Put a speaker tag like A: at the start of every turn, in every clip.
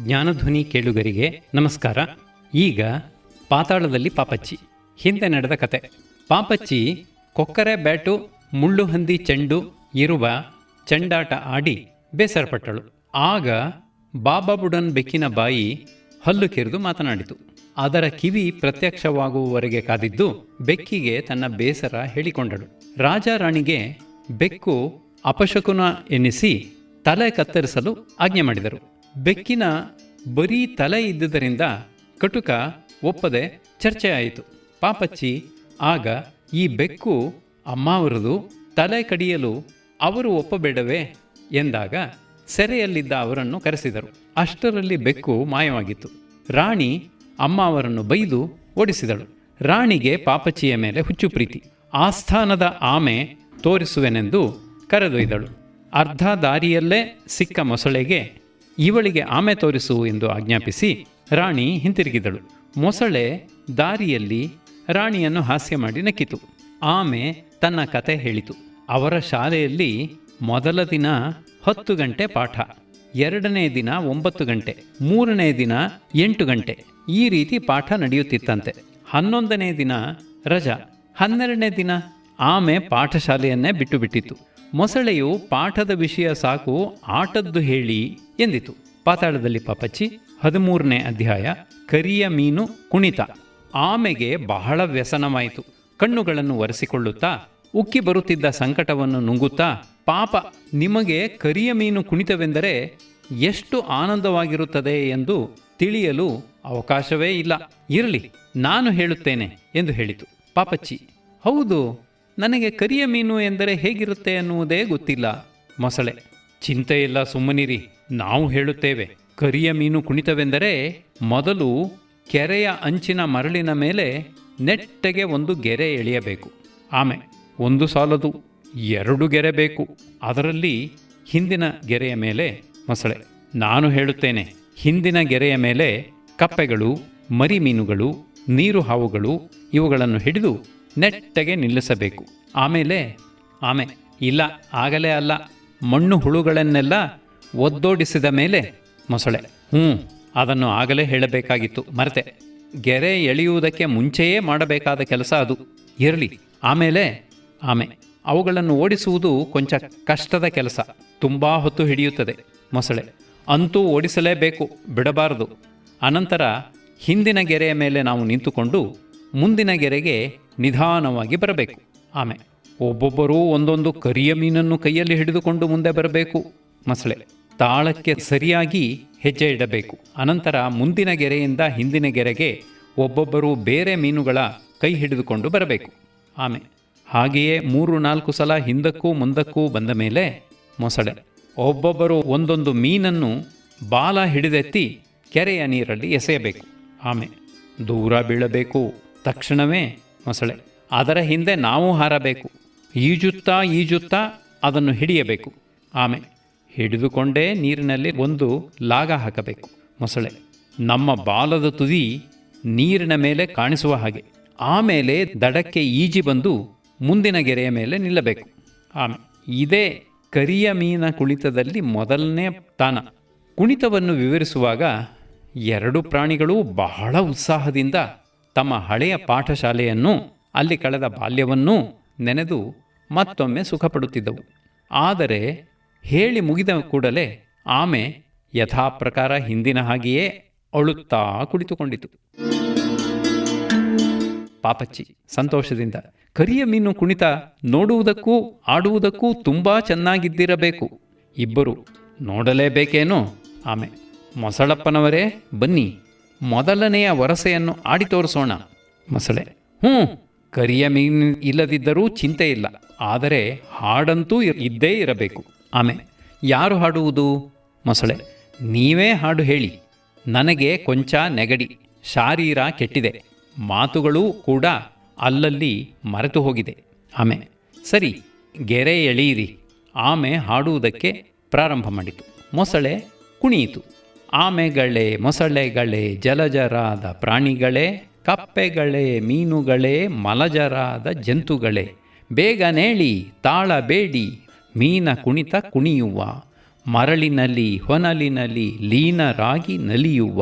A: ಜ್ಞಾನಧ್ವನಿ ಕೇಳುಗರಿಗೆ ನಮಸ್ಕಾರ. ಈಗ ಪಾತಾಳದಲ್ಲಿ ಪಾಪಚ್ಚಿ ಹಿಂದೆ ನಡೆದ ಕತೆ. ಪಾಪಚ್ಚಿ ಕೊಕ್ಕರೆ ಬ್ಯಾಟು ಮುಳ್ಳು ಹಂದಿ ಚೆಂಡು ಇರುವ ಚೆಂಡಾಟ ಆಡಿ ಬೇಸರಪಟ್ಟಳು. ಆಗ ಬಾಬಾ ಬುಡನ್ ಬೆಕ್ಕಿನ ಬಾಯಿ ಹಲ್ಲು ಕೆರೆದು ಮಾತನಾಡಿತು. ಅದರ ಕಿವಿ ಪ್ರತ್ಯಕ್ಷವಾಗುವವರೆಗೆ ಕಾದಿದ್ದು ಬೆಕ್ಕಿಗೆ ತನ್ನ ಬೇಸರ ಹೇಳಿಕೊಂಡಳು. ರಾಜ ರಾಣಿಗೆ ಬೆಕ್ಕು ಅಪಶಕುನ ಎನ್ನಿಸಿ ತಲೆ ಕತ್ತರಿಸಲು ಆಜ್ಞೆ ಮಾಡಿದರು. ಬೆಕ್ಕಿನ ಬರೀ ತಲೆ ಇದ್ದುದರಿಂದ ಕಟುಕ ಒಪ್ಪದೆ ಚರ್ಚೆ ಆಯಿತು. ಪಾಪಚ್ಚಿ ಆಗ ಈ ಬೆಕ್ಕು ಅಮ್ಮಾವರದು ತಲೆ ಕಡಿಯಲು ಅವರು ಒಪ್ಪಬೇಡವೇ ಎಂದಾಗ ಸೆರೆಯಲ್ಲಿದ್ದ ಅವರನ್ನು ಕರೆಸಿದರು. ಅಷ್ಟರಲ್ಲಿ ಬೆಕ್ಕು ಮಾಯವಾಗಿತ್ತು. ರಾಣಿ ಅಮ್ಮಾವರನ್ನು ಬೈದು ಓಡಿಸಿದಳು. ರಾಣಿಗೆ ಪಾಪಚ್ಚಿಯ ಮೇಲೆ ಹುಚ್ಚು ಪ್ರೀತಿ. ಆಸ್ಥಾನದ ಆಮೆ ತೋರಿಸುವೆನೆಂದು ಕರೆದೊಯ್ದಳು. ಅರ್ಧ ದಾರಿಯಲ್ಲೇ ಸಿಕ್ಕ ಮೊಸಳೆಗೆ ಇವಳಿಗೆ ಆಮೆ ತೋರಿಸು ಎಂದು ಆಜ್ಞಾಪಿಸಿ ರಾಣಿ ಹಿಂತಿರುಗಿದಳು. ಮೊಸಳೆ ದಾರಿಯಲ್ಲಿ ರಾಣಿಯನ್ನು ಹಾಸ್ಯ ಮಾಡಿ ನಕ್ಕಿತು. ಆಮೆ ತನ್ನ ಕತೆ ಹೇಳಿತು. ಅವರ ಶಾಲೆಯಲ್ಲಿ ಮೊದಲ ದಿನ 10 ಗಂಟೆ ಪಾಠ, 2ನೇ ದಿನ 9 ಗಂಟೆ, 3ನೇ ದಿನ 8 ಗಂಟೆ, ಈ ರೀತಿ ಪಾಠ ನಡೆಯುತ್ತಿತ್ತಂತೆ. 11ನೇ ದಿನ ರಜಾ. 12ನೇ ದಿನ ಆಮೆ ಪಾಠಶಾಲೆಯನ್ನೇ ಬಿಟ್ಟು ಬಿಟ್ಟಿತ್ತು. ಮೊಸಳೆಯು ಪಾಠದ ವಿಷಯ ಸಾಕು, ಆಟದ್ದು ಹೇಳಿ ಎಂದಿತು. ಪಾತಾಳದಲ್ಲಿ ಪಾಪಚ್ಚಿ 13ನೇ ಅಧ್ಯಾಯ. ಕರಿಯ ಮೀನು ಕುಣಿತ. ಆಮೆಗೆ ಬಹಳ ವ್ಯಸನವಾಯಿತು. ಕಣ್ಣುಗಳನ್ನು ಒರೆಸಿಕೊಳ್ಳುತ್ತಾ ಉಕ್ಕಿ ಬರುತ್ತಿದ್ದ ಸಂಕಟವನ್ನು ನುಂಗುತ್ತಾ, ಪಾಪ, ನಿಮಗೆ ಕರಿಯ ಮೀನು ಕುಣಿತವೆಂದರೆ ಎಷ್ಟು ಆನಂದವಾಗಿರುತ್ತದೆ ಎಂದು ತಿಳಿಯಲು ಅವಕಾಶವೇ ಇಲ್ಲ. ಇರಲಿ, ನಾನು ಹೇಳುತ್ತೇನೆ ಎಂದು ಹೇಳಿತು. ಪಾಪಚ್ಚಿ, ಹೌದು, ನನಗೆ ಕರಿಯ ಮೀನು ಎಂದರೆ ಹೇಗಿರುತ್ತೆ ಎನ್ನುವುದೇ ಗೊತ್ತಿಲ್ಲ. ಮೊಸಳೆ, ಚಿಂತೆ ಇಲ್ಲ, ಸುಮ್ಮನಿರಿ, ನಾವು ಹೇಳುತ್ತೇವೆ. ಕರಿಯ ಮೀನು ಕುಣಿತವೆಂದರೆ ಮೊದಲು ಕೆರೆಯ ಅಂಚಿನ ಮರಳಿನ ಮೇಲೆ ನೆಟ್ಟಗೆ ಒಂದು ಗೆರೆ ಎಳೆಯಬೇಕು. ಆಮೆ, ಒಂದು ಸಾಲದು, 2 ಗೆರೆ ಬೇಕು. ಅದರಲ್ಲಿ ಹಿಂದಿನ ಗೆರೆಯ ಮೇಲೆ ಮೊಸಳೆ, ನಾನು ಹೇಳುತ್ತೇನೆ, ಹಿಂದಿನ ಗೆರೆಯ ಮೇಲೆ ಕಪ್ಪೆಗಳು, ಮರಿ ಮೀನುಗಳು, ನೀರು ಹಾವುಗಳು ಇವುಗಳನ್ನು ಹಿಡಿದು ನೆಟ್ಟಗೆ ನಿಲ್ಲಿಸಬೇಕು. ಆಮೇಲೆ ಆಮೆ, ಇಲ್ಲ, ಆಗಲೇ ಅಲ್ಲ, ಮಣ್ಣು ಹುಳುಗಳನ್ನೆಲ್ಲ ಒದ್ದೋಡಿಸಿದ ಮೇಲೆ. ಮೊಸಳೆ, ಅದನ್ನು ಆಗಲೇ ಹೇಳಬೇಕಾಗಿತ್ತು, ಮರೆತೆ. ಗೆರೆ ಎಳೆಯುವುದಕ್ಕೆ ಮುಂಚೆಯೇ ಮಾಡಬೇಕಾದ ಕೆಲಸ ಅದು. ಇರಲಿ, ಆಮೇಲೆ ಆಮೆ, ಅವುಗಳನ್ನು ಓಡಿಸುವುದು ಕೊಂಚ ಕಷ್ಟದ ಕೆಲಸ, ತುಂಬ ಹೊತ್ತು ಹಿಡಿಯುತ್ತದೆ. ಮೊಸಳೆ, ಅಂತೂ ಓಡಿಸಲೇಬೇಕು, ಬಿಡಬಾರದು. ಅನಂತರ ಹಿಂದಿನ ಗೆರೆಯ ಮೇಲೆ ನಾವು ನಿಂತುಕೊಂಡು ಮುಂದಿನ ಗೆರೆಗೆ ನಿಧಾನವಾಗಿ ಬರಬೇಕು. ಆಮೆ, ಒಬ್ಬೊಬ್ಬರೂ ಒಂದೊಂದು ಕರಿಯ ಮೀನನ್ನು ಕೈಯಲ್ಲಿ ಹಿಡಿದುಕೊಂಡು ಮುಂದೆ ಬರಬೇಕು. ಮೊಸಳೆ, ತಾಳಕ್ಕೆ ಸರಿಯಾಗಿ ಹೆಜ್ಜೆ ಇಡಬೇಕು. ಅನಂತರ ಮುಂದಿನ ಗೆರೆಯಿಂದ ಹಿಂದಿನ ಗೆರೆಗೆ ಒಬ್ಬೊಬ್ಬರೂ ಬೇರೆ ಮೀನುಗಳ ಕೈ ಹಿಡಿದುಕೊಂಡು ಬರಬೇಕು. ಆಮೆ, ಹಾಗೆಯೇ 3-4 ಸಲ ಹಿಂದಕ್ಕೂ ಮುಂದಕ್ಕೂ ಬಂದ ಮೇಲೆ ಮೊಸಳೆ, ಒಬ್ಬೊಬ್ಬರು ಒಂದೊಂದು ಮೀನನ್ನು ಬಾಲ ಹಿಡಿದೆತ್ತಿ ಕೆರೆಯ ನೀರಲ್ಲಿ ಎಸೆಯಬೇಕು. ಆಮೆ, ದೂರ ಬೀಳಬೇಕು. ತಕ್ಷಣವೇ ಮೊಸಳೆ, ಅದರ ಹಿಂದೆ ನಾವು ಹಾರಬೇಕು. ಈಜುತ್ತಾ ಈಜುತ್ತಾ ಅದನ್ನು ಹಿಡಿಯಬೇಕು. ಆಮೆ, ಹಿಡಿದುಕೊಂಡೇ ನೀರಿನಲ್ಲಿ ಒಂದು ಲಾಗ ಹಾಕಬೇಕು. ಮೊಸಳೆ, ನಮ್ಮ ಬಾಲದ ತುದಿ ನೀರಿನ ಮೇಲೆ ಕಾಣಿಸುವ ಹಾಗೆ. ಆಮೇಲೆ ದಡಕ್ಕೆ ಈಜಿ ಬಂದು ಮುಂದಿನ ಗೆರೆಯ ಮೇಲೆ ನಿಲ್ಲಬೇಕು. ಆಮೆ, ಇದೇ ಕರಿಯ ಮೀನ ಕುಣಿತದಲ್ಲಿ ಮೊದಲನೇ ತಾನ. ಕುಣಿತವನ್ನು ವಿವರಿಸುವಾಗ 2 ಪ್ರಾಣಿಗಳು ಬಹಳ ಉತ್ಸಾಹದಿಂದ ತಮ್ಮ ಹಳೆಯ ಪಾಠಶಾಲೆಯನ್ನು, ಅಲ್ಲಿ ಕಳೆದ ಬಾಲ್ಯವನ್ನೂ ನೆನೆದು ಮತ್ತೊಮ್ಮೆ ಸುಖಪಡುತ್ತಿದ್ದವು. ಆದರೆ ಹೇಳಿ ಮುಗಿದ ಕೂಡಲೇ ಆಮೆ ಯಥಾಪ್ರಕಾರ ಹಿಂದಿನ ಹಾಗೆಯೇ ಅಳುತ್ತಾ ಕುಳಿತುಕೊಂಡಿತು. ಪಾಪಚ್ಚಿ ಸಂತೋಷದಿಂದ, ಕರಿಯ ಮೀನು ಕುಣಿತ ನೋಡುವುದಕ್ಕೂ ಆಡುವುದಕ್ಕೂ ತುಂಬ ಚೆನ್ನಾಗಿದ್ದಿರಬೇಕು. ಇಬ್ಬರು ನೋಡಲೇಬೇಕೇನೋ? ಆಮೆ, ಮೊಸಳಪ್ಪನವರೇ, ಬನ್ನಿ, ಮೊದಲನೆಯ ವರಸೆಯನ್ನು ಆಡಿ ತೋರಿಸೋಣ. ಮೊಸಳೆ, ಕರಿಯ ಮೀನು ಇಲ್ಲದಿದ್ದರೂ ಚಿಂತೆ ಇಲ್ಲ, ಆದರೆ ಹಾಡಂತೂ ಇದ್ದೇ ಇರಬೇಕು. ಆಮೆ, ಯಾರು ಹಾಡುವುದು? ಮೊಸಳೆ, ನೀವೇ ಹಾಡು ಹೇಳಿ. ನನಗೆ ಕೊಂಚ ನೆಗಡಿ, ಶಾರೀರ ಕೆಟ್ಟಿದೆ, ಮಾತುಗಳೂ ಕೂಡ ಅಲ್ಲಲ್ಲಿ ಮರೆತು ಹೋಗಿದೆ. ಆಮೆ, ಸರಿ, ಗೆರೆ ಎಳೆಯಿರಿ. ಆಮೆ ಹಾಡುವುದಕ್ಕೆ ಪ್ರಾರಂಭ ಮಾಡಿತು. ಮೊಸಳೆ ಕುಣಿಯಿತು. ಆಮೆಗಳೇ, ಮೊಸಳೆಗಳೇ, ಜಲಜರಾದ ಪ್ರಾಣಿಗಳೇ, ಕಪ್ಪೆಗಳೇ, ಮೀನುಗಳೇ, ಮಲಜರಾದ ಜಂತುಗಳೇ, ಬೇಗನೇಳಿ ತಾಳಬೇಡಿ, ಮೀನ ಕುಣಿತ ಕುಣಿಯುವ, ಮರಳಿನಲ್ಲಿ ಹೊನಲಿನಲ್ಲಿ ಲೀನರಾಗಿ ನಲಿಯುವ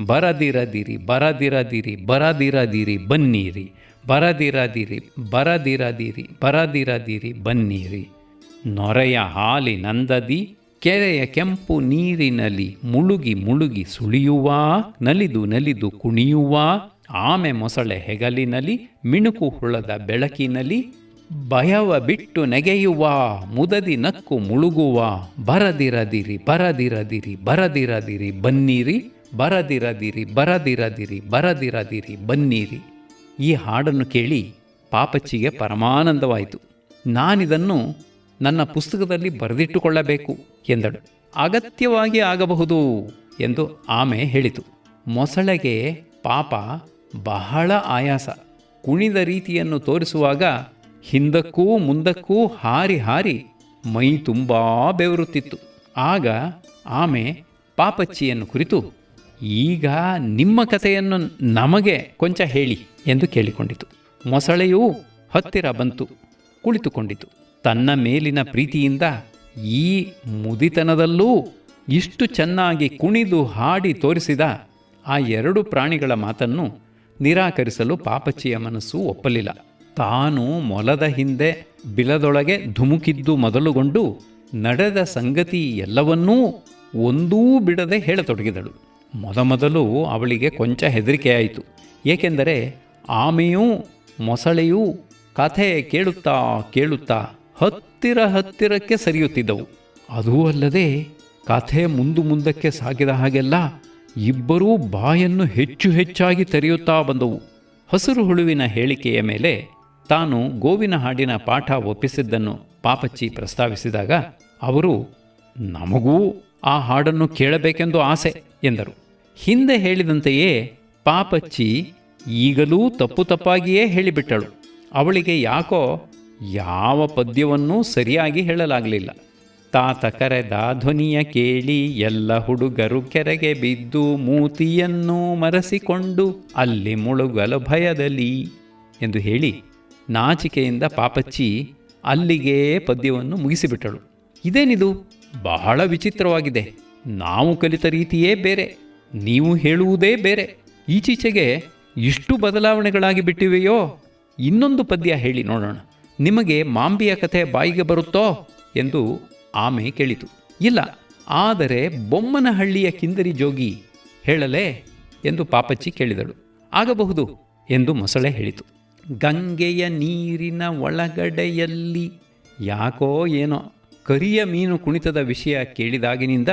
A: ಬರದಿರದಿರಿ ಬರದಿರದಿರಿ ಬರದಿರದಿರಿ ಬನ್ನೀರಿ ಬರದಿರದಿರಿ ಬರದಿರದಿರಿ ಬರದಿರದಿರಿ ಬನ್ನೀರಿ. ನೊರೆಯ ಹಾಲಿನಂದದಿ ಕೆರೆಯ ಕೆಂಪು ನೀರಿನಲ್ಲಿ ಮುಳುಗಿ ಮುಳುಗಿ ಸುಳಿಯುವ ನಲಿದು ನಲಿದು ಕುಣಿಯುವ ಆಮೆ ಮೊಸಳೆ ಹೆಗಲಿನಲ್ಲಿ ಮಿಣುಕು ಹುಳದ ಬೆಳಕಿನಲ್ಲಿ ಭಯವ ಬಿಟ್ಟು ನೆಗೆಯುವ ಮುದದಿ ನಕ್ಕು ಮುಳುಗುವ ಬರದಿರದಿರಿ ಬರದಿರದಿರಿ ಬರದಿರದಿರಿ ಬನ್ನೀರಿ ಬರದಿರದಿರಿ ಬರದಿರದಿರಿ ಬರದಿರದಿರಿ ಬನ್ನೀರಿ. ಈ ಹಾಡನ್ನು ಕೇಳಿ ಪಾಪಚ್ಚಿಗೆ ಪರಮಾನಂದವಾಯಿತು. ನಾನಿದನ್ನು ನನ್ನ ಪುಸ್ತಕದಲ್ಲಿ ಬರೆದಿಟ್ಟುಕೊಳ್ಳಬೇಕು ಎಂದಳು. ಅಗತ್ಯವಾಗಿ ಆಗಬಹುದು ಎಂದು ಆಮೆ ಹೇಳಿತು. ಮೊಸಳೆಗೆ ಪಾಪ ಬಹಳ ಆಯಾಸ. ಕುಣಿದ ರೀತಿಯನ್ನು ತೋರಿಸುವಾಗ ಹಿಂದಕ್ಕೂ ಮುಂದಕ್ಕೂ ಹಾರಿ ಹಾರಿ ಮೈ ತುಂಬ ಬೆವರುತ್ತಿತ್ತು. ಆಗ ಆಮೆ ಪಾಪಚ್ಚಿಯನ್ನು ಕುರಿತು, ಈಗ ನಿಮ್ಮ ಕಥೆಯನ್ನು ನಮಗೆ ಕೊಂಚ ಹೇಳಿ ಎಂದು ಕೇಳಿಕೊಂಡಿತು. ಮೊಸಳೆಯೂ ಹತ್ತಿರ ಬಂತು, ಕುಳಿತುಕೊಂಡಿತು. ತನ್ನ ಮೇಲಿನ ಪ್ರೀತಿಯಿಂದ ಈ ಮುದಿತನದಲ್ಲೂ ಇಷ್ಟು ಚೆನ್ನಾಗಿ ಕುಣಿದು ಹಾಡಿ ತೋರಿಸಿದ ಆ ಎರಡು ಪ್ರಾಣಿಗಳ ಮಾತನ್ನು ನಿರಾಕರಿಸಲು ಪಾಪಚ್ಚಿಯ ಮನಸ್ಸು ಒಪ್ಪಲಿಲ್ಲ. ತಾನು ಮೊಲದ ಹಿಂದೆ ಬಿಲದೊಳಗೆ ಧುಮುಕಿದ್ದು ಮೊದಲುಗೊಂಡು ನಡೆದ ಸಂಗತಿ ಎಲ್ಲವನ್ನೂ ಒಂದೂ ಬಿಡದೆ ಹೇಳತೊಡಗಿದಳು. ಮೊದಮೊದಲು ಅವಳಿಗೆ ಕೊಂಚ ಹೆದರಿಕೆಯಾಯಿತು. ಏಕೆಂದರೆ ಆಮೆಯೂ ಮೊಸಳೆಯೂ ಕಥೆ ಕೇಳುತ್ತಾ ಕೇಳುತ್ತಾ ಹತ್ತಿರಕ್ಕೆ ಸರಿಯುತ್ತಿದ್ದವು. ಅದೂ ಅಲ್ಲದೆ ಕಥೆ ಮುಂದಕ್ಕೆ ಸಾಗಿದ ಹಾಗೆಲ್ಲ ಇಬ್ಬರೂ ಬಾಯನ್ನು ಹೆಚ್ಚು ಹೆಚ್ಚಾಗಿ ತೆರೆಯುತ್ತಾ ಬಂದವು. ಹಸಿರು ಹುಳುವಿನ ಹೇಳಿಕೆಯ ಮೇಲೆ ತಾನು ಗೋವಿನ ಹಾಡಿನ ಪಾಠ ಒಪ್ಪಿಸಿದ್ದನ್ನು ಪಾಪಚ್ಚಿ ಪ್ರಸ್ತಾವಿಸಿದಾಗ ಅವರು, ನಮಗೂ ಆ ಹಾಡನ್ನು ಕೇಳಬೇಕೆಂದು ಆಸೆ ಎಂದರು. ಹಿಂದೆ ಹೇಳಿದಂತೆಯೇ ಪಾಪಚ್ಚಿ ಈಗಲೂ ತಪ್ಪಾಗಿಯೇ ಹೇಳಿಬಿಟ್ಟಳು. ಅವಳಿಗೆ ಯಾಕೋ ಯಾವ ಪದ್ಯವನ್ನೂ ಸರಿಯಾಗಿ ಹೇಳಲಾಗಲಿಲ್ಲ. ತಾತ ಕರೆದ ಧ್ವನಿಯ ಕೇಳಿ ಎಲ್ಲ ಹುಡುಗರು ಕೆರೆಗೆ ಬಿದ್ದು ಮೂತಿಯನ್ನು ಮರೆಸಿಕೊಂಡು ಅಲ್ಲಿ ಮುಳುಗಲು ಭಯದಲ್ಲಿ ಎಂದು ಹೇಳಿ ನಾಚಿಕೆಯಿಂದ ಪಾಪಚ್ಚಿ ಅಲ್ಲಿಗೇ ಪದ್ಯವನ್ನು ಮುಗಿಸಿಬಿಟ್ಟಳು. ಇದೇನಿದು, ಬಹಳ ವಿಚಿತ್ರವಾಗಿದೆ. ನಾವು ಕಲಿತ ರೀತಿಯೇ ಬೇರೆ, ನೀವು ಹೇಳುವುದೇ ಬೇರೆ. ಈಚೀಚೆಗೆ ಇಷ್ಟು ಬದಲಾವಣೆಗಳಾಗಿ ಬಿಟ್ಟಿವೆಯೋ? ಇನ್ನೊಂದು ಪದ್ಯ ಹೇಳಿ ನೋಡೋಣ. ನಿಮಗೆ ಮಾಂಬಿಯ ಕಥೆ ಬಾಯಿಗೆ ಬರುತ್ತೋ ಎಂದು ಆಮೆ ಕೇಳಿತು. ಇಲ್ಲ, ಆದರೆ ಬೊಮ್ಮನಹಳ್ಳಿಯ ಕಿಂದರಿ ಜೋಗಿ ಹೇಳಲೇ ಎಂದು ಪಾಪಚ್ಚಿ ಕೇಳಿದಳು. ಆಗಬಹುದು ಎಂದು ಮೊಸಳೆ ಹೇಳಿತು. ಗಂಗೆಯ ನೀರಿನ ಒಳಗಡೆಯಲ್ಲಿ ಯಾಕೋ ಏನೋ ಕರಿಯ ಮೀನು ಕುಣಿತದ ವಿಷಯ ಕೇಳಿದಾಗಿನಿಂದ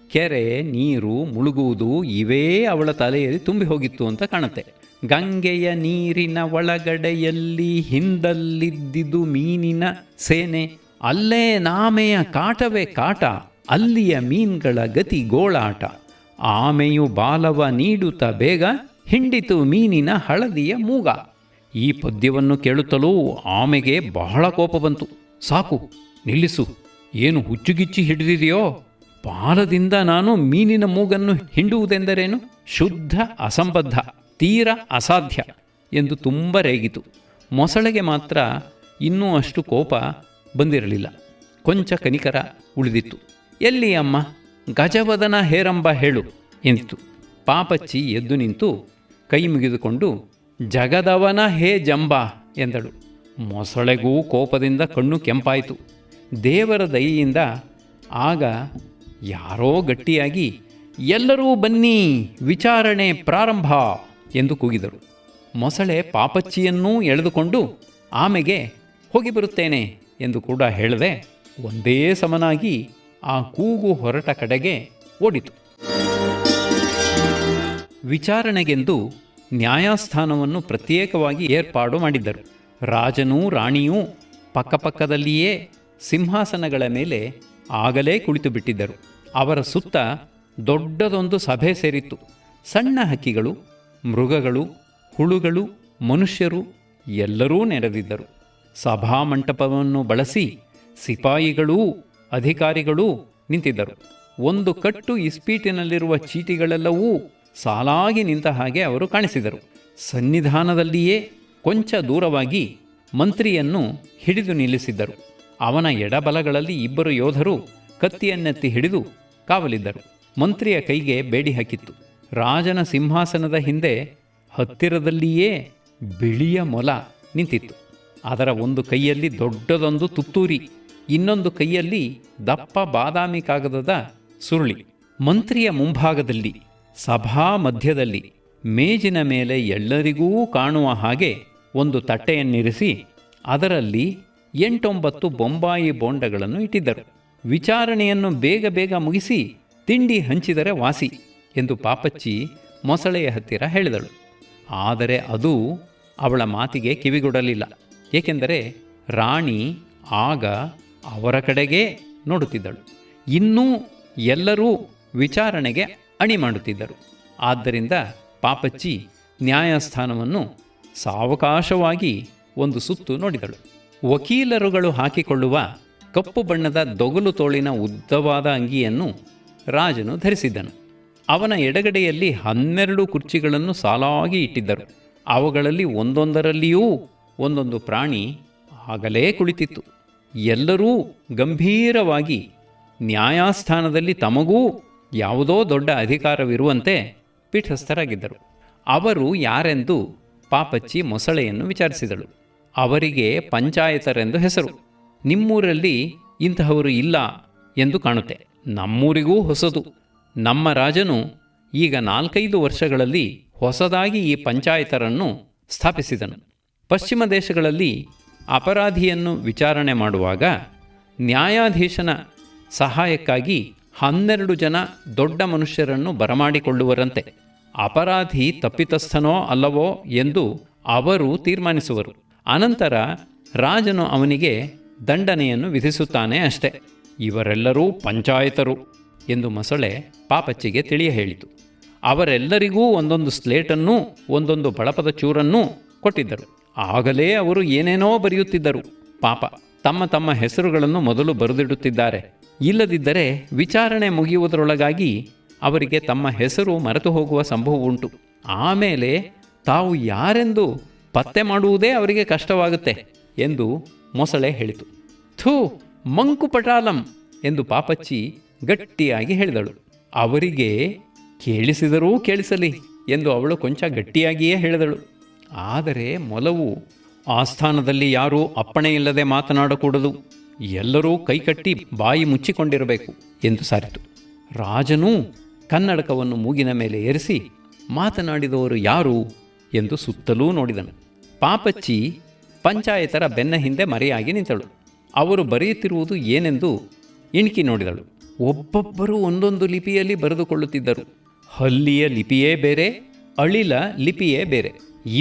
A: ಕೆರೆ, ನೀರು, ಮುಳುಗುವುದು ಇವೇ ಅವಳ ತಲೆಯಲ್ಲಿ ತುಂಬಿ ಹೋಗಿತ್ತು ಅಂತ ಕಾಣುತ್ತೆ. ಗಂಗೆಯ ನೀರಿನ ಒಳಗಡೆಯಲ್ಲಿ ಹಿಂದಲ್ಲಿದ್ದಿದು ಮೀನಿನ ಸೇನೆ, ಅಲ್ಲೇ ನಾಮೆಯ ಕಾಟವೇ ಕಾಟ, ಅಲ್ಲಿಯ ಮೀನ್ಗಳ ಗತಿ ಗೋಳಾಟ. ಆಮೆಯು ಬಾಲವ ನೀಡುತ್ತ ಬೇಗ ಹಿಂಡಿತು ಮೀನಿನ ಹಳದಿಯ ಮೂಗ. ಈ ಪದ್ಯವನ್ನು ಕೇಳುತ್ತಲೂ ಆಮೆಗೆ ಬಹಳ ಕೋಪ ಬಂತು. ಸಾಕು, ನಿಲ್ಲಿಸು, ಏನು ಹುಚ್ಚುಗಿಚ್ಚಿ ಹಿಡಿದಿದೆಯೋ? ಬಾಲದಿಂದ ನಾನು ಮೀನಿನ ಮೂಗನ್ನು ಹಿಂಡುವುದೆಂದರೇನು? ಶುದ್ಧ ಅಸಂಬದ್ಧ, ತೀರ ಅಸಾಧ್ಯ ಎಂದು ತುಂಬ ರೇಗಿತು. ಮೊಸಳೆಗೆ ಮಾತ್ರ ಇನ್ನೂ ಅಷ್ಟು ಕೋಪ ಬಂದಿರಲಿಲ್ಲ. ಕೊಂಚ ಕನಿಕರ ಉಳಿದಿತ್ತು. ಎಲ್ಲಿ ಅಮ್ಮ, ಗಜವದನ ಹೇರಂಬ ಹೇಳು ಎಂದಿತು. ಪಾಪಚ್ಚಿ ಎದ್ದು ನಿಂತು ಕೈ ಮುಗಿದುಕೊಂಡು ಜಗದವನ ಹೇ ಜಂಬ ಎಂದಳು. ಮೊಸಳೆಗೂ ಕೋಪದಿಂದ ಕಣ್ಣು ಕೆಂಪಾಯಿತು. ದೇವರ ದಯೆಯಿಂದ ಆಗ ಯಾರೋ ಗಟ್ಟಿಯಾಗಿ ಎಲ್ಲರೂ ಬನ್ನಿ, ವಿಚಾರಣೆ ಪ್ರಾರಂಭ ಎಂದು ಕೂಗಿದರು. ಮೊಸಳೆ ಪಾಪಚ್ಚಿಯನ್ನೂ ಎಳೆದುಕೊಂಡು ಆಮೆಗೆ ಹೋಗಿ ಬರುತ್ತೇನೆ ಎಂದು ಕೂಡ ಹೇಳದೆ ಒಂದೇ ಸಮನಾಗಿ ಆ ಕೂಗು ಹೊರಟ ಕಡೆಗೆ ಓಡಿತು. ವಿಚಾರಣೆಗೆಂದು ನ್ಯಾಯಸ್ಥಾನವನ್ನು ಪ್ರತ್ಯೇಕವಾಗಿ ಏರ್ಪಾಡು ಮಾಡಿದ್ದರು. ರಾಜನೂ ರಾಣಿಯೂ ಪಕ್ಕಪಕ್ಕದಲ್ಲಿಯೇ ಸಿಂಹಾಸನಗಳ ಮೇಲೆ ಆಗಲೇ ಕುಳಿತು ಬಿಟ್ಟಿದ್ದರು. ಅವರ ಸುತ್ತ ದೊಡ್ಡದೊಂದು ಸಭೆ ಸೇರಿತ್ತು. ಸಣ್ಣ ಹಕ್ಕಿಗಳು, ಮೃಗಗಳು, ಹುಳುಗಳು, ಮನುಷ್ಯರು ಎಲ್ಲರೂ ನೆರೆದಿದ್ದರು. ಸಭಾಮಂಟಪವನ್ನು ಬಳಸಿ ಸಿಪಾಯಿಗಳೂ ಅಧಿಕಾರಿಗಳೂ ನಿಂತಿದ್ದರು. ಒಂದು ಕಟ್ಟು ಇಸ್ಪೀಟಿನಲ್ಲಿರುವ ಚೀಟಿಗಳೆಲ್ಲವೂ ಸಾಲಾಗಿ ನಿಂತ ಹಾಗೆ ಅವರು ಕಾಣಿಸಿದರು. ಸನ್ನಿಧಾನದಲ್ಲಿಯೇ ಕೊಂಚ ದೂರವಾಗಿ ಮಂತ್ರಿಯನ್ನು ಹಿಡಿದು ನಿಲ್ಲಿಸಿದ್ದರು. ಅವನ ಎಡಬಲಗಳಲ್ಲಿ ಇಬ್ಬರು ಯೋಧರು ಕತ್ತಿಯನ್ನೆತ್ತಿ ಹಿಡಿದು ಕಾವಲಿದ್ದರು. ಮಂತ್ರಿಯ ಕೈಗೆ ಬೇಡಿ ಹಾಕಿತ್ತು. ರಾಜನ ಸಿಂಹಾಸನದ ಹಿಂದೆ ಹತ್ತಿರದಲ್ಲಿಯೇ ಬಿಳಿಯ ಮೊಲ ನಿಂತಿತ್ತು. ಅದರ ಒಂದು ಕೈಯಲ್ಲಿ ದೊಡ್ಡದೊಂದು ತುತ್ತೂರಿ, ಇನ್ನೊಂದು ಕೈಯಲ್ಲಿ ದಪ್ಪ ಬಾದಾಮಿ ಕಾಗದದ ಸುರುಳಿ. ಮಂತ್ರಿಯ ಮುಂಭಾಗದಲ್ಲಿ, ಸಭಾ ಮಧ್ಯದಲ್ಲಿ, ಮೇಜಿನ ಮೇಲೆ ಎಲ್ಲರಿಗೂ ಕಾಣುವ ಹಾಗೆ ಒಂದು ತಟ್ಟೆಯನ್ನಿರಿಸಿ ಅದರಲ್ಲಿ 8-9 ಬೊಂಬಾಯಿ ಬೋಂಡಗಳನ್ನು ಇಟ್ಟಿದ್ದರು. ವಿಚಾರಣೆಯನ್ನು ಬೇಗ ಬೇಗ ಮುಗಿಸಿ ತಿಂಡಿ ಹಂಚಿದರೆ ವಾಸಿ ಎಂದು ಪಾಪಚ್ಚಿ ಮೊಸಳೆಯ ಹತ್ತಿರ ಹೇಳಿದಳು. ಆದರೆ ಅದು ಅವಳ ಮಾತಿಗೆ ಕಿವಿಗೊಡಲಿಲ್ಲ. ಏಕೆಂದರೆ ರಾಣಿ ಆಗ ಅವರ ಕಡೆಗೇ ನೋಡುತ್ತಿದ್ದಳು. ಇನ್ನೂ ಎಲ್ಲರೂ ವಿಚಾರಣೆಗೆ ಅಣಿ ಮಾಡುತ್ತಿದ್ದರು. ಆದ್ದರಿಂದ ಪಾಪಚ್ಚಿ ನ್ಯಾಯಸ್ಥಾನವನ್ನು ಸಾವಕಾಶವಾಗಿ ಒಂದು ಸುತ್ತು ನೋಡಿದಳು. ವಕೀಲರುಗಳು ಹಾಕಿಕೊಳ್ಳುವ ಕಪ್ಪು ಬಣ್ಣದ ದೊಗಲು ತೋಳಿನ ಉದ್ದವಾದ ಅಂಗಿಯನ್ನು ರಾಜನು ಧರಿಸಿದ್ದನು. ಅವನ ಎಡಗಡೆಯಲ್ಲಿ 12 ಕುರ್ಚಿಗಳನ್ನು ಸಾಲಾಗಿ ಇಟ್ಟಿದ್ದರು. ಅವುಗಳಲ್ಲಿ ಒಂದೊಂದರಲ್ಲಿಯೂ ಒಂದೊಂದು ಪ್ರಾಣಿ ಆಗಲೇ ಕುಳಿತಿತ್ತು. ಎಲ್ಲರೂ ಗಂಭೀರವಾಗಿ ನ್ಯಾಯಸ್ಥಾನದಲ್ಲಿ ತಮಗೂ ಯಾವುದೋ ದೊಡ್ಡ ಅಧಿಕಾರವಿರುವಂತೆ ಪೀಠಸ್ಥರಾಗಿದ್ದರು. ಅವರು ಯಾರೆಂದು ಪಾಪಚ್ಚಿ ಮೊಸಳೆಯನ್ನು ವಿಚಾರಿಸಿದಳು. ಅವರಿಗೆ ಪಂಚಾಯತರೆಂದು ಹೆಸರು. ನಿಮ್ಮೂರಲ್ಲಿ ಇಂತಹವರು ಇಲ್ಲ ಎಂದು ಕಾಣುತ್ತೆ. ನಮ್ಮೂರಿಗೂ ಹೊಸದು. ನಮ್ಮ ರಾಜನು ಈಗ 4-5 ವರ್ಷಗಳಲ್ಲಿ ಹೊಸದಾಗಿ ಈ ಪಂಚಾಯತರನ್ನು ಸ್ಥಾಪಿಸಿದನು. ಪಶ್ಚಿಮ ದೇಶಗಳಲ್ಲಿ ಅಪರಾಧಿಯನ್ನು ವಿಚಾರಣೆ ಮಾಡುವಾಗ ನ್ಯಾಯಾಧೀಶನ ಸಹಾಯಕ್ಕಾಗಿ 12 ಜನ ದೊಡ್ಡ ಮನುಷ್ಯರನ್ನು ಬರಮಾಡಿಕೊಳ್ಳುವರಂತೆ. ಅಪರಾಧಿ ತಪ್ಪಿತಸ್ಥನೋ ಅಲ್ಲವೋ ಎಂದು ಅವರು ತೀರ್ಮಾನಿಸುವರು. ಅನಂತರ ರಾಜನು ಅವನಿಗೆ ದಂಡನೆಯನ್ನು ವಿಧಿಸುತ್ತಾನೆ ಅಷ್ಟೆ. ಇವರೆಲ್ಲರೂ ಪಂಚಾಯತರು ಎಂದು ಮೊಸಳೆ ಪಾಪಚ್ಚಿಗೆ ತಿಳಿಯ ಹೇಳಿತು. ಅವರೆಲ್ಲರಿಗೂ ಒಂದೊಂದು ಸ್ಲೇಟನ್ನೂ ಒಂದೊಂದು ಬಳಪದ ಚೂರನ್ನೂ ಕೊಟ್ಟಿದ್ದರು. ಆಗಲೇ ಅವರು ಏನೇನೋ ಬರೆಯುತ್ತಿದ್ದರು. ಪಾಪ, ತಮ್ಮ ತಮ್ಮ ಹೆಸರುಗಳನ್ನು ಮೊದಲು ಬರೆದಿಡುತ್ತಿದ್ದಾರೆ. ಇಲ್ಲದಿದ್ದರೆ ವಿಚಾರಣೆ ಮುಗಿಯುವುದರೊಳಗಾಗಿ ಅವರಿಗೆ ತಮ್ಮ ಹೆಸರು ಮರೆತು ಹೋಗುವ ಸಂಭವವುಂಟು. ಆಮೇಲೆ ತಾವು ಯಾರೆಂದು ಪತ್ತೆ ಮಾಡುವುದೇ ಅವರಿಗೆ ಕಷ್ಟವಾಗುತ್ತೆ ಎಂದು ಮೊಸಳೆ ಹೇಳಿತು. ಥೂ, ಮಂಕುಪಟಾಲಂ ಎಂದು ಪಾಪಚ್ಚಿ ಗಟ್ಟಿಯಾಗಿ ಹೇಳಿದಳು. ಅವರಿಗೆ ಕೇಳಿಸಿದರೂ ಕೇಳಿಸಲಿ ಎಂದು ಅವಳು ಕೊಂಚ ಗಟ್ಟಿಯಾಗಿಯೇ ಹೇಳಿದಳು. ಆದರೆ ಮೊಲವು ಆಸ್ಥಾನದಲ್ಲಿ ಯಾರೂ ಅಪ್ಪಣೆಯಿಲ್ಲದೆ ಮಾತನಾಡಕೂಡದು, ಎಲ್ಲರೂ ಕೈಕಟ್ಟಿ ಬಾಯಿ ಮುಚ್ಚಿಕೊಂಡಿರಬೇಕು ಎಂದು ಸಾರಿತು. ರಾಜನೂ ಕನ್ನಡಕವನ್ನು ಮೂಗಿನ ಮೇಲೆ ಏರಿಸಿ ಮಾತನಾಡಿದವರು ಯಾರು ಎಂದು ಸುತ್ತಲೂ ನೋಡಿದನು. ಪಾಪಚ್ಚಿ ಪಂಚಾಯತರ ಬೆನ್ನ ಹಿಂದೆ ಮರೆಯಾಗಿ ನಿಂತಳು. ಅವರು ಬರೆಯುತ್ತಿರುವುದು ಏನೆಂದು ಇಣುಕಿ ನೋಡಿದಳು. ಒಬ್ಬೊಬ್ಬರು ಒಂದೊಂದು ಲಿಪಿಯಲ್ಲಿ ಬರೆದುಕೊಳ್ಳುತ್ತಿದ್ದರು. ಹಲ್ಲಿಯ ಲಿಪಿಯೇ ಬೇರೆ, ಅಳಿಲ ಲಿಪಿಯೇ ಬೇರೆ.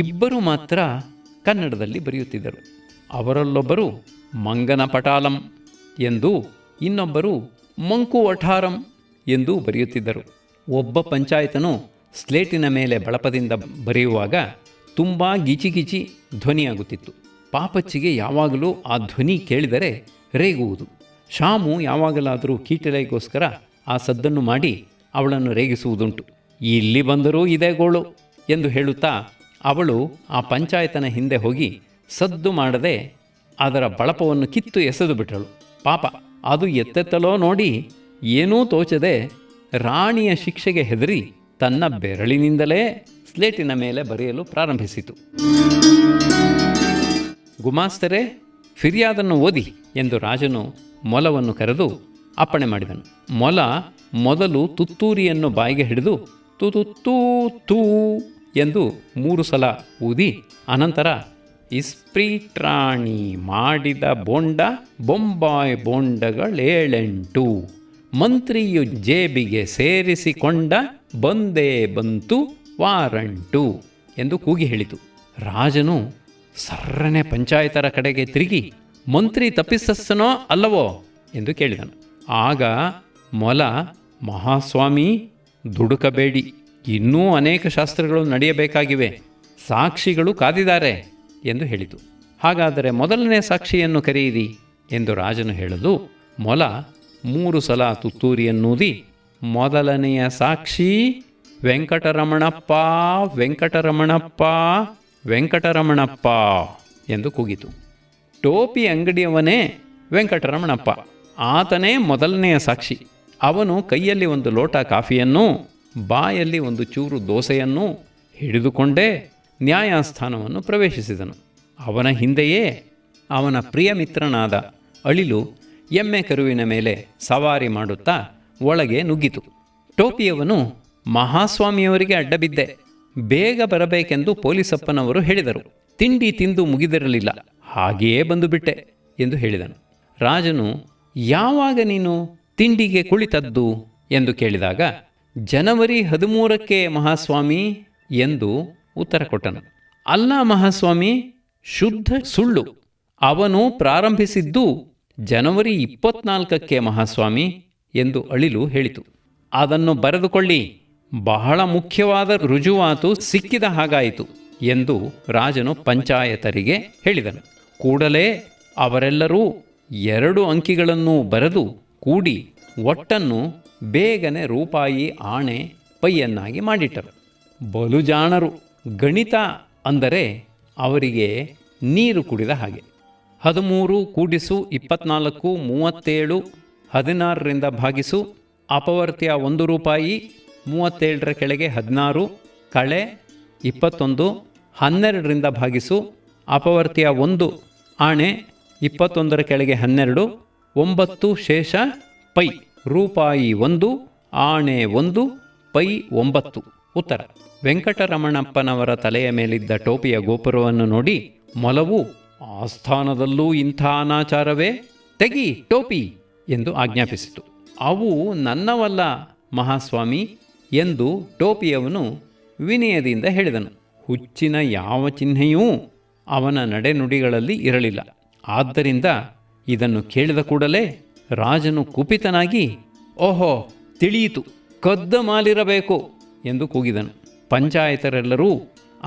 A: ಇಬ್ಬರು ಮಾತ್ರ ಕನ್ನಡದಲ್ಲಿ ಬರೆಯುತ್ತಿದ್ದರು. ಅವರಲ್ಲೊಬ್ಬರು ಮಂಗನ ಪಟಾಲಂ ಎಂದು, ಇನ್ನೊಬ್ಬರು ಮಂಕು ವಠಾರಂ ಎಂದು ಬರೆಯುತ್ತಿದ್ದರು. ಒಬ್ಬ ಪಂಚಾಯತನು ಸ್ಲೇಟಿನ ಮೇಲೆ ಬಳಪದಿಂದ ಬರೆಯುವಾಗ ತುಂಬ ಗಿಚಿಗಿಚಿ ಧ್ವನಿಯಾಗುತ್ತಿತ್ತು. ಪಾಪಚ್ಚಿಗೆ ಯಾವಾಗಲೂ ಆ ಧ್ವನಿ ಕೇಳಿದರೆ ರೇಗುವುದು. ಶಾಮು ಯಾವಾಗಲಾದರೂ ಕೀಟಲೆಗೋಸ್ಕರ ಆ ಸದ್ದನ್ನು ಮಾಡಿ ಅವಳನ್ನು ರೇಗಿಸುವುದುಂಟು. ಇಲ್ಲಿ ಬಂದರೂ ಇದೇ ಗೋಳು ಎಂದು ಹೇಳುತ್ತಾ ಅವಳು ಆ ಪಂಚಾಯತನ ಹಿಂದೆ ಹೋಗಿ ಸದ್ದು ಮಾಡದೆ ಅದರ ಬಳಪವನ್ನು ಕಿತ್ತು ಎಸೆದು ಬಿಟ್ಟಳು. ಪಾಪ, ಅದು ಎತ್ತೆತ್ತಲೋ ನೋಡಿ ಏನೂ ತೋಚದೆ ರಾಣಿಯ ಶಿಕ್ಷೆಗೆ ಹೆದರಿ ತನ್ನ ಬೆರಳಿನಿಂದಲೇ ಸ್ಲೇಟಿನ ಮೇಲೆ ಬರೆಯಲು ಪ್ರಾರಂಭಿಸಿತು. ಗುಮಾಸ್ತರೇ, ಫಿರ್ಯಾದನ್ನು ಓದಿ ಎಂದು ರಾಜನು ಮೊಲವನ್ನು ಕರೆದು ಅಪ್ಪಣೆ ಮಾಡಿದನು. ಮೊಲ ಮೊದಲು ತುತ್ತೂರಿಯನ್ನು ಬಾಯಿಗೆ ಹಿಡಿದು ತುತುತ್ತೂ ತೂ ಎಂದು 3 ಸಲ ಊದಿ, ಅನಂತರ ಇಸ್ಪ್ರೀಟ್ರಾಣಿ ಮಾಡಿದ ಬೋಂಡ ಬೊಂಬಾಯಿ ಬೋಂಡಗಳೇಳೆಂಟು, ಮಂತ್ರಿಯು ಜೇಬಿಗೆ ಸೇರಿಸಿಕೊಂಡ ಬಂದೇ ಬಂತು ವಾರಂಟು ಎಂದು ಕೂಗಿ ಹೇಳಿತು. ರಾಜನು ಸರ್ರನೆ ಪಂಚಾಯತರ ಕಡೆಗೆ ತಿರುಗಿ, ಮಂತ್ರಿ ತಪ್ಪಿಸಸ್ತನೋ ಅಲ್ಲವೋ ಎಂದು ಕೇಳಿದನು. ಆಗ ಮೊಲ, ಮಹಾಸ್ವಾಮಿ ದುಡುಕಬೇಡಿ, ಇನ್ನೂ ಅನೇಕ ಶಾಸ್ತ್ರಗಳು ನಡೆಯಬೇಕಾಗಿವೆ, ಸಾಕ್ಷಿಗಳು ಕಾದಿದ್ದಾರೆ ಎಂದು ಹೇಳಿತು. ಹಾಗಾದರೆ ಮೊದಲನೇ ಸಾಕ್ಷಿಯನ್ನು ಕರೆಯಿರಿ ಎಂದು ರಾಜನು ಹೇಳಲು, ಮೊಲ 3 ಸಲ ತುತ್ತೂರಿಯನ್ನೂದಿ, ಮೊದಲನೆಯ ಸಾಕ್ಷಿ ವೆಂಕಟರಮಣಪ್ಪ ವೆಂಕಟರಮಣಪ್ಪ ವೆಂಕಟರಮಣಪ್ಪ ಎಂದು ಕೂಗಿತು. ಟೋಪಿ ಅಂಗಡಿಯವನೇ ವೆಂಕಟರಮಣಪ್ಪ. ಆತನೇ ಮೊದಲನೆಯ ಸಾಕ್ಷಿ. ಅವನು ಕೈಯಲ್ಲಿ ಒಂದು ಲೋಟ ಕಾಫಿಯನ್ನೂ ಬಾಯಲ್ಲಿ ಒಂದು ಚೂರು ದೋಸೆಯನ್ನೂ ಹಿಡಿದುಕೊಂಡೇ ನ್ಯಾಯಸ್ಥಾನವನ್ನು ಪ್ರವೇಶಿಸಿದನು. ಅವನ ಹಿಂದೆಯೇ ಅವನ ಪ್ರಿಯ ಮಿತ್ರನಾದ ಅಳಿಲು ಎಮ್ಮೆ ಕರುವಿನ ಮೇಲೆ ಸವಾರಿ ಮಾಡುತ್ತಾ ಒಳಗೆ ನುಗ್ಗಿತು. ಟೋಪಿಯವನು, ಮಹಾಸ್ವಾಮಿಯವರಿಗೆ ಅಡ್ಡಬಿದ್ದೆ, ಬೇಗ ಬರಬೇಕೆಂದು ಪೊಲೀಸಪ್ಪನವರು ಹೇಳಿದರು. ತಿಂಡಿ ತಿಂದು ಮುಗಿದಿರಲಿಲ್ಲ, ಹಾಗೆಯೇ ಬಂದುಬಿಟ್ಟೆ ಎಂದು ಹೇಳಿದನು. ರಾಜನು, ಯಾವಾಗ ನೀನು ತಿಂಡಿಗೆ ಕುಳಿತದ್ದು ಎಂದು ಕೇಳಿದಾಗ, ಜನವರಿ 13ಕ್ಕೆ ಮಹಾಸ್ವಾಮಿ ಎಂದು ಉತ್ತರ ಕೊಟ್ಟನು. ಅಲ್ಲ ಮಹಾಸ್ವಾಮಿ, ಶುದ್ಧ ಸುಳ್ಳು. ಅವನು ಪ್ರಾರಂಭಿಸಿದ್ದು ಜನವರಿ 24ಕ್ಕೆ ಮಹಾಸ್ವಾಮಿ ಎಂದು ಅಳಿಲು ಹೇಳಿತು. ಅದನ್ನು ಬರೆದುಕೊಳ್ಳಿ, ಬಹಳ ಮುಖ್ಯವಾದ ರುಜುವಾತು ಸಿಕ್ಕಿದ ಹಾಗಾಯಿತು ಎಂದು ರಾಜನು ಪಂಚಾಯತರಿಗೆ ಹೇಳಿದನು. ಕೂಡಲೇ ಅವರೆಲ್ಲರೂ 2 ಅಂಕಿಗಳನ್ನು ಬರೆದು ಕೂಡಿ ಒಟ್ಟನ್ನು ಬೇಗನೆ ರೂಪಾಯಿ ಆಣೆ ಪೈಯನ್ನಾಗಿ ಮಾಡಿಟ್ಟರು. ಬಲು ಜಾಣರು. ಗಣಿತ ಅಂದರೆ ಅವರಿಗೆ ನೀರು ಕುಡಿದ ಹಾಗೆ. 13 ಕೂಡಿಸು 24 37, 16ರಿಂದ ಭಾಗಿಸು ಅಪವರ್ತ್ಯ 1 ರೂಪಾಯಿ, 37ರ ಕೆಳಗೆ 16 ಕಳೆ 21, 12ರಿಂದ ಭಾಗಿಸು ಅಪವರ್ತ್ಯ 1 ಆಣೆ 21ರ ಕೆಳಗೆ 12, 9 ಶೇಷ ಪೈ, ರೂಪಾಯಿ 1 ಆಣೆ 1 ಪೈ 9. ಉತ್ತರ. ವೆಂಕಟರಮಣಪ್ಪನವರ ತಲೆಯ ಮೇಲಿದ್ದ ಟೋಪಿಯ ಗೋಪುರವನ್ನು ನೋಡಿ ಮೊಲವು, ಆಸ್ಥಾನದಲ್ಲೂ ಇಂಥ ಅನಾಚಾರವೇ, ತೆಗಿ ಟೋಪಿ ಎಂದು ಆಜ್ಞಾಪಿಸಿತು. ಅವು ನನ್ನವಲ್ಲ ಮಹಾಸ್ವಾಮಿ ಎಂದು ಟೋಪಿಯವನು ವಿನಯದಿಂದ ಹೇಳಿದನು. ಹುಚ್ಚಿನ ಯಾವ ಚಿಹ್ನೆಯೂ ಅವನ ನಡೆನುಡಿಗಳಲ್ಲಿ ಇರಲಿಲ್ಲ. ಆದ್ದರಿಂದ ಇದನ್ನು ಕೇಳಿದ ಕೂಡಲೇ ರಾಜನು ಕುಪಿತನಾಗಿ, ಓಹೋ, ತಿಳಿಯಿತು, ಕದ್ದ ಮಾಲಿರಬೇಕು ಎಂದು ಕೂಗಿದನು. ಪಂಚಾಯತರೆಲ್ಲರೂ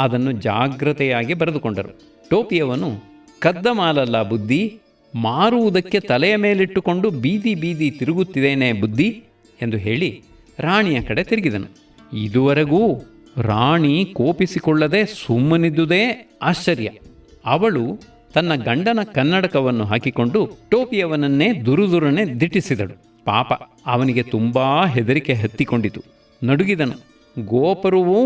A: ಅದನ್ನು ಜಾಗ್ರತೆಯಾಗಿ ಬರೆದುಕೊಂಡರು. ಟೋಪಿಯವನು, ಕದ್ದ ಮಾಲಲ್ಲ ಬುದ್ಧಿ, ಮಾರುವುದಕ್ಕೆ ತಲೆಯ ಮೇಲಿಟ್ಟುಕೊಂಡು ಬೀದಿ ಬೀದಿ ತಿರುಗುತ್ತಿದ್ದೇನೆ ಬುದ್ಧಿ ಎಂದು ಹೇಳಿ ರಾಣಿಯ ಕಡೆ ತಿರುಗಿದನು. ಇದುವರೆಗೂ ರಾಣಿ ಕೋಪಿಸಿಕೊಳ್ಳದೆ ಸುಮ್ಮನಿದ್ದುದೇ ಆಶ್ಚರ್ಯ. ಅವಳು ತನ್ನ ಗಂಡನ ಕನ್ನಡಕವನ್ನು ಹಾಕಿಕೊಂಡು ಟೋಪಿಯವನನ್ನೇ ದುರುದುರನೆ ದಿಟ್ಟಿಸಿದಳು. ಪಾಪ, ಅವನಿಗೆ ತುಂಬಾ ಹೆದರಿಕೆ ಹತ್ತಿಕೊಂಡಿತು. ನಡುಗಿದನು. ಗೋಪುರವೂ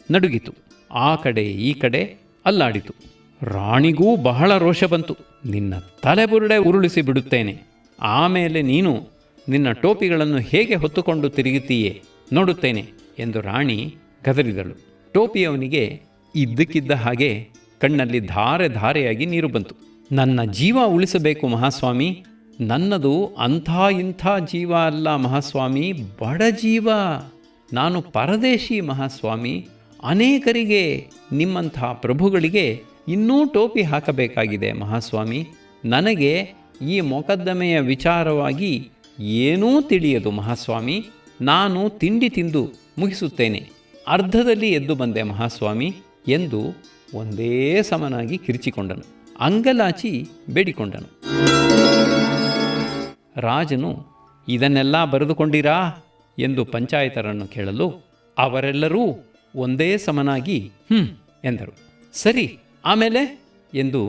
A: ನಡುಗಿತು. ಆ ಕಡೆ ಈ ಕಡೆ ಅಲ್ಲಾಡಿತು. ರಾಣಿಗೂ ಬಹಳ ರೋಷ ಬಂತು. ನಿನ್ನ ತಲೆಬುರುಡೆ ಉರುಳಿಸಿ ಬಿಡುತ್ತೇನೆ, ಆಮೇಲೆ ನೀನು ನಿನ್ನ ಟೋಪಿಗಳನ್ನು ಹೇಗೆ ಹೊತ್ತುಕೊಂಡು ತಿರುಗುತ್ತೀಯೇ ನೋಡುತ್ತೇನೆ ಎಂದು ರಾಣಿ ಗದರಿದಳು. ಟೋಪಿಯವನಿಗೆ ಇದ್ದಕ್ಕಿದ್ದ ಹಾಗೆ ಕಣ್ಣಲ್ಲಿ ಧಾರೆ ಧಾರೆಯಾಗಿ ನೀರು ಬಂತು. ನನ್ನ ಜೀವ ಉಳಿಸಬೇಕು ಮಹಾಸ್ವಾಮಿ, ನನ್ನದು ಅಂಥ ಇಂಥ ಜೀವ ಅಲ್ಲ ಮಹಾಸ್ವಾಮಿ, ಬಡ ಜೀವ. ನಾನು ಪರದೇಶಿ ಮಹಾಸ್ವಾಮಿ. ಅನೇಕರಿಗೆ, ನಿಮ್ಮಂಥ ಪ್ರಭುಗಳಿಗೆ ಇನ್ನೂ ಟೋಪಿ ಹಾಕಬೇಕಾಗಿದೆ ಮಹಾಸ್ವಾಮಿ. ನನಗೆ ಈ ಮೊಕದ್ದಮೆಯ ವಿಚಾರವಾಗಿ ಏನೂ ತಿಳಿಯದು ಮಹಾಸ್ವಾಮಿ. ನಾನು ತಿಂಡಿ ತಿಂದು ಮುಗಿಸುತ್ತೇನೆ, ಅರ್ಧದಲ್ಲಿ ಎದ್ದು ಬಂದೆ ಮಹಾಸ್ವಾಮಿ ಎಂದು ಒಂದೇ ಸಮನಾಗಿ ಕಿರಿಚಿಕೊಂಡನು. ಅಂಗಲಾಚಿ ಬೇಡಿಕೊಂಡನು. ರಾಜನು, ಇದನ್ನೆಲ್ಲ ಬರೆದುಕೊಂಡಿರಾ ಎಂದು ಪಂಚಾಯತರನ್ನು ಕೇಳಲು ಅವರೆಲ್ಲರೂ ಒಂದೇ ಸಮನಾಗಿ ಎಂದರು. ಸರಿ, ಆಮೇಲೆ ಎಂದು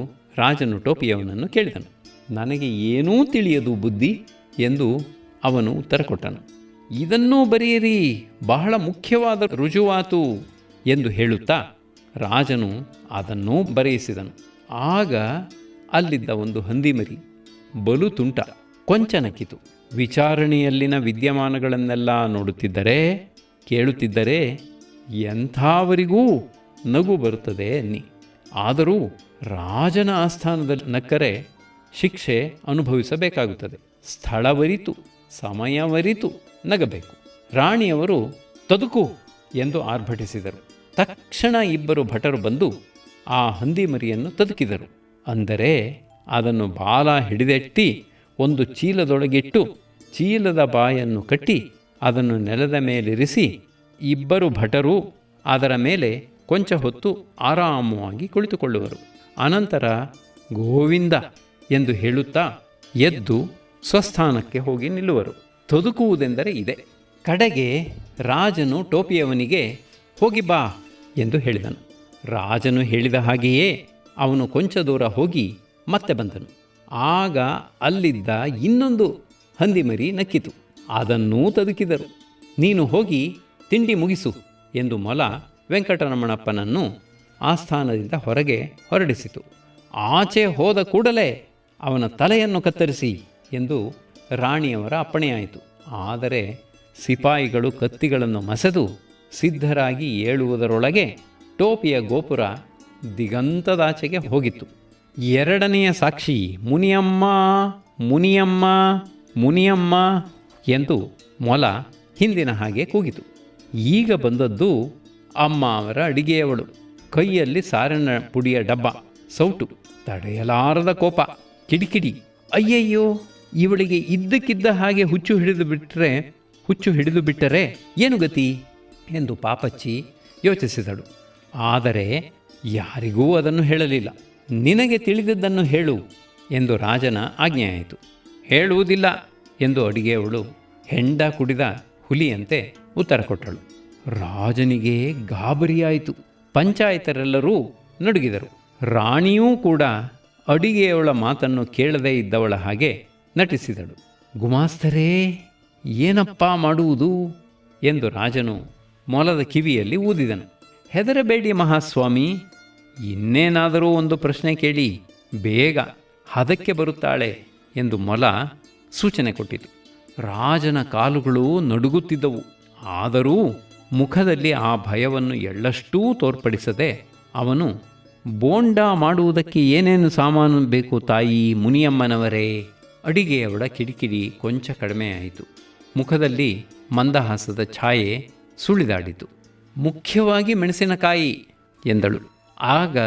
A: ರಾಜನು ಟೋಪಿಯವನನ್ನು ಕೇಳಿದನು. ನನಗೆ ಏನೂ ತಿಳಿಯದು ಬುದ್ಧಿ ಎಂದು ಅವನು ಉತ್ತರ ಕೊಟ್ಟನು. ಇದನ್ನೂ ಬರೆಯಿರಿ, ಬಹಳ ಮುಖ್ಯವಾದ ರುಜುವಾತು ಎಂದು ಹೇಳುತ್ತಾ ರಾಜನು ಅದನ್ನೂ ಬರೆಯಿಸಿದನು. ಆಗ ಅಲ್ಲಿದ್ದ ಒಂದು ಹಂದಿಮರಿ ಬಲು ತುಂಟ ಕೊಂಚ ನಕ್ಕಿತು. ವಿಚಾರಣೆಯಲ್ಲಿನ ವಿದ್ಯಮಾನಗಳನ್ನೆಲ್ಲ ನೋಡುತ್ತಿದ್ದರೆ ಕೇಳುತ್ತಿದ್ದರೆ ಎಂಥವರಿಗೂ ನಗು ಬರುತ್ತದೆ ಅನ್ನಿ. ಆದರೂ ರಾಜನ ಆಸ್ಥಾನದಲ್ಲಿ ನಕ್ಕರೆ ಶಿಕ್ಷೆ ಅನುಭವಿಸಬೇಕಾಗುತ್ತದೆ. ಸ್ಥಳವರಿತು ಸಮಯವರಿತು ನಗಬೇಕು. ರಾಣಿಯವರು ತದುಕು ಎಂದು ಆರ್ಭಟಿಸಿದರು. ತಕ್ಷಣ 2 ಭಟರು ಬಂದು ಆ ಹಂದಿಮರಿಯನ್ನು ತದುಕಿದರು. ಅಂದರೆ ಅದನ್ನು ಬಾಲ ಹಿಡಿದೆತ್ತಿ ಒಂದು ಚೀಲದೊಳಗಿಟ್ಟು ಚೀಲದ ಬಾಯನ್ನು ಕಟ್ಟಿ ಅದನ್ನು ನೆಲದ ಮೇಲಿರಿಸಿ 2 ಭಟರು ಅದರ ಮೇಲೆ ಕೊಂಚ ಹೊತ್ತು ಆರಾಮವಾಗಿ ಕುಳಿತುಕೊಳ್ಳುವರು. ಅನಂತರ ಗೋವಿಂದ ಎಂದು ಹೇಳುತ್ತಾ ಎದ್ದು ಸ್ವಸ್ಥಾನಕ್ಕೆ ಹೋಗಿ ನಿಲ್ಲುವರು. ತೊದುಕುವುದೆಂದರೆ ಇದೆ. ಕಡೆಗೆ ರಾಜನು ಟೋಪಿಯವನಿಗೆ ಹೋಗಿ ಬಾ ಎಂದು ಹೇಳಿದನು. ರಾಜನು ಹೇಳಿದ ಹಾಗೆಯೇ ಅವನು ಕೊಂಚ ದೂರ ಹೋಗಿ ಮತ್ತೆ ಬಂದನು. ಆಗ ಅಲ್ಲಿದ್ದ ಇನ್ನೊಂದು ಹಂದಿಮರಿ ನಕ್ಕಿತು. ಅದನ್ನೂ ತದುಕಿದರು. ನೀನು ಹೋಗಿ ತಿಂಡಿ ಮುಗಿಸು ಎಂದು ಮೊಲ ವೆಂಕಟರಮಣಪ್ಪನನ್ನು ಆಸ್ಥಾನದಿಂದ ಹೊರಗೆ ಹೊರಡಿಸಿತು. ಆಚೆ ಹೋದ ಕೂಡಲೇ ಅವನ ತಲೆಯನ್ನು ಕತ್ತರಿಸಿ ಎಂದು ರಾಣಿಯವರ ಅಪ್ಪಣೆಯಾಯಿತು. ಆದರೆ ಸಿಪಾಯಿಗಳು ಕತ್ತಿಗಳನ್ನು ಮಸೆದು ಸಿದ್ಧರಾಗಿ ಏಳುವುದರೊಳಗೆ ಟೋಪಿಯ ಗೋಪುರ ದಿಗಂತದಾಚೆಗೆ ಹೋಗಿತ್ತು. ಎರಡನೆಯ ಸಾಕ್ಷಿ ಮುನಿಯಮ್ಮ ಮುನಿಯಮ್ಮ ಮುನಿಯಮ್ಮ ಎಂದು ಮೊಲ ಹಿಂದಿನ ಹಾಗೆ ಕೂಗಿತು. ಈಗ ಬಂದದ್ದು ಅಮ್ಮ ಅವರ ಅಡಿಗೆಯವಳು. ಕೈಯಲ್ಲಿ ಸಾರಿನ ಪುಡಿಯ ಡಬ್ಬ, ಸೌಟು, ತಡೆಯಲಾರದ ಕೋಪ, ಕಿಡಿಕಿಡಿ. ಅಯ್ಯಯ್ಯೋ, ಇವಳಿಗೆ ಇದ್ದಕ್ಕಿದ್ದ ಹಾಗೆ ಹುಚ್ಚು ಹಿಡಿದು ಬಿಟ್ಟರೆ ಏನು ಗತಿ ಎಂದು ಪಾಪಚ್ಚಿ ಯೋಚಿಸಿದಳು. ಆದರೆ ಯಾರಿಗೂ ಅದನ್ನು ಹೇಳಲಿಲ್ಲ. ನಿನಗೆ ತಿಳಿದದ್ದನ್ನು ಹೇಳು ಎಂದು ರಾಜನ ಆಜ್ಞೆಯಾಯಿತು. ಹೇಳುವುದಿಲ್ಲ ಎಂದು ಅಡಿಗೆಯವಳು ಹೆಂಡ ಕುಡಿದ ಹುಲಿಯಂತೆ ಉತ್ತರ ಕೊಟ್ಟಳು. ರಾಜನಿಗೆ ಗಾಬರಿಯಾಯಿತು. ಪಂಚಾಯತರೆಲ್ಲರೂ ನಡುಗಿದರು. ರಾಣಿಯೂ ಕೂಡ ಅಡಿಗೆಯವಳ ಮಾತನ್ನು ಕೇಳದೇ ಇದ್ದವಳ ಹಾಗೆ ನಟಿಸಿದಳು. ಗುಮಾಸ್ತರೇ, ಏನಪ್ಪ ಮಾಡುವುದು ಎಂದು ರಾಜನು ಮೊಲದ ಕಿವಿಯಲ್ಲಿ ಊದಿದನು. ಹೆದರಬೇಡಿ ಮಹಾಸ್ವಾಮಿ, ಇನ್ನೇನಾದರೂ ಒಂದು ಪ್ರಶ್ನೆ ಕೇಳಿ, ಬೇಗ ಹದಕ್ಕೆ ಬರುತ್ತಾಳೆ ಎಂದು ಮೊಲ ಸೂಚನೆ ಕೊಟ್ಟಿತು. ರಾಜನ ಕಾಲುಗಳು ನಡುಗುತ್ತಿದ್ದವು. ಆದರೂ ಮುಖದಲ್ಲಿ ಆ ಭಯವನ್ನು ಎಳ್ಳಷ್ಟೂ ತೋರ್ಪಡಿಸದೆ ಅವನು, ಬೋಂಡ ಮಾಡುವುದಕ್ಕೆ ಏನೇನು ಸಾಮಾನು ಬೇಕು ತಾಯಿ ಮುನಿಯಮ್ಮನವರೇ? ಅಡಿಗೆಯವಳ ಕಿಡಿಕಿಡಿ ಕೊಂಚ ಕಡಿಮೆಯಾಯಿತು. ಮುಖದಲ್ಲಿ ಮಂದಹಾಸದ ಛಾಯೆ ಸುಳಿದಾಡಿತು. ಮುಖ್ಯವಾಗಿ ಮೆಣಸಿನಕಾಯಿ ಎಂದಳು. ಆಗ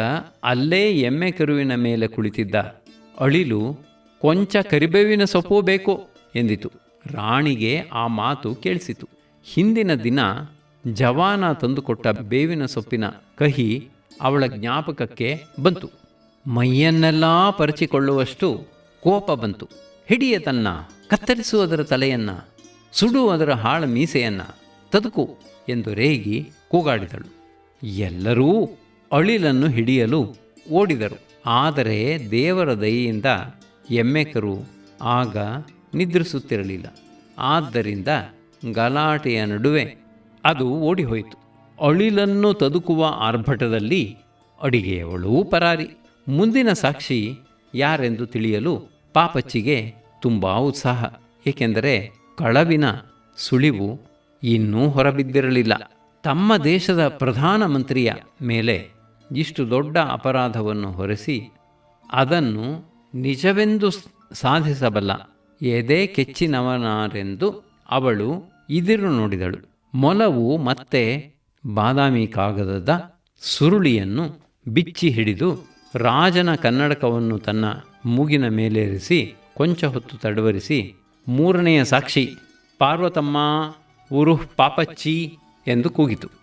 A: ಅಲ್ಲೇ ಎಮ್ಮೆ ಕರುವಿನ ಮೇಲೆ ಕುಳಿತಿದ್ದ ಅಳಿಲು, ಕೊಂಚ ಕರಿಬೇವಿನ ಸೊಪ್ಪು ಬೇಕು ಎಂದಿತು. ರಾಣಿಗೆ ಆ ಮಾತು ಕೇಳಿಸಿತು. ಹಿಂದಿನ ದಿನ ಜವಾನ ತಂದುಕೊಟ್ಟ ಬೇವಿನ ಸೊಪ್ಪಿನ ಕಹಿ ಅವಳ ಜ್ಞಾಪಕಕ್ಕೆ ಬಂತು. ಮೈಯನ್ನೆಲ್ಲ ಪರಚಿಕೊಳ್ಳುವಷ್ಟು ಕೋಪ ಬಂತು. ಹಿಡಿಯತನ್ನ, ಕತ್ತರಿಸುವುದರ ತಲೆಯನ್ನ, ಸುಡುವುದರ ಹಾಳ ಮೀಸೆಯನ್ನ, ತದುಕು ಎಂದು ರೇಗಿ ಕೂಗಾಡಿದಳು. ಎಲ್ಲರೂ ಅಳಿಲನ್ನು ಹಿಡಿಯಲು ಓಡಿದರು. ಆದರೆ ದೇವರ ದಯೆಯಿಂದ ಎಮ್ಮೆಕರು ಆಗ ನಿದ್ರಿಸುತ್ತಿರಲಿಲ್ಲ. ಆದ್ದರಿಂದ ಗಲಾಟೆಯ ನಡುವೆ ಅದು ಓಡಿಹೋಯಿತು. ಅಳಿಲನ್ನು ತದುಕುವ ಆರ್ಭಟದಲ್ಲಿ ಅಡಿಗೆಯವಳೂ ಪರಾರಿ. ಮುಂದಿನ ಸಾಕ್ಷಿ ಯಾರೆಂದು ತಿಳಿಯಲು ಪಾಪಚ್ಚಿಗೆ ತುಂಬ ಉತ್ಸಾಹ. ಏಕೆಂದರೆ ಕಳವಿನ ಸುಳಿವು ಇನ್ನೂ ಹೊರಬಿದ್ದಿರಲಿಲ್ಲ. ತಮ್ಮ ದೇಶದ ಪ್ರಧಾನಮಂತ್ರಿಯ ಮೇಲೆ ಇಷ್ಟು ದೊಡ್ಡ ಅಪರಾಧವನ್ನು ಹೊರಿಸಿ ಅದನ್ನು ನಿಜವೆಂದು ಸಾಧಿಸಬಲ್ಲ ಎದೆ ಕೆಚ್ಚಿನವನಾರೆಂದು ಅವಳು ಇದಿರು ನೋಡಿದಳು. ಮೊಲವು ಮತ್ತೆ ಬಾದಾಮಿ ಕಾಗದದ ಸುರುಳಿಯನ್ನು ಬಿಚ್ಚಿ ಹಿಡಿದು ರಾಜನ ಕನ್ನಡಕವನ್ನು ತನ್ನ ಮೂಗಿನ ಮೇಲೇರಿಸಿ ಕೊಂಚ ಹೊತ್ತು ತಡವರಿಸಿ, ಮೂರನೆಯ ಸಾಕ್ಷಿ ಪಾರ್ವತಮ್ಮ ಉರುಹ್ ಪಾಪಚ್ಚಿ ಎಂದು ಕೂಗಿತು.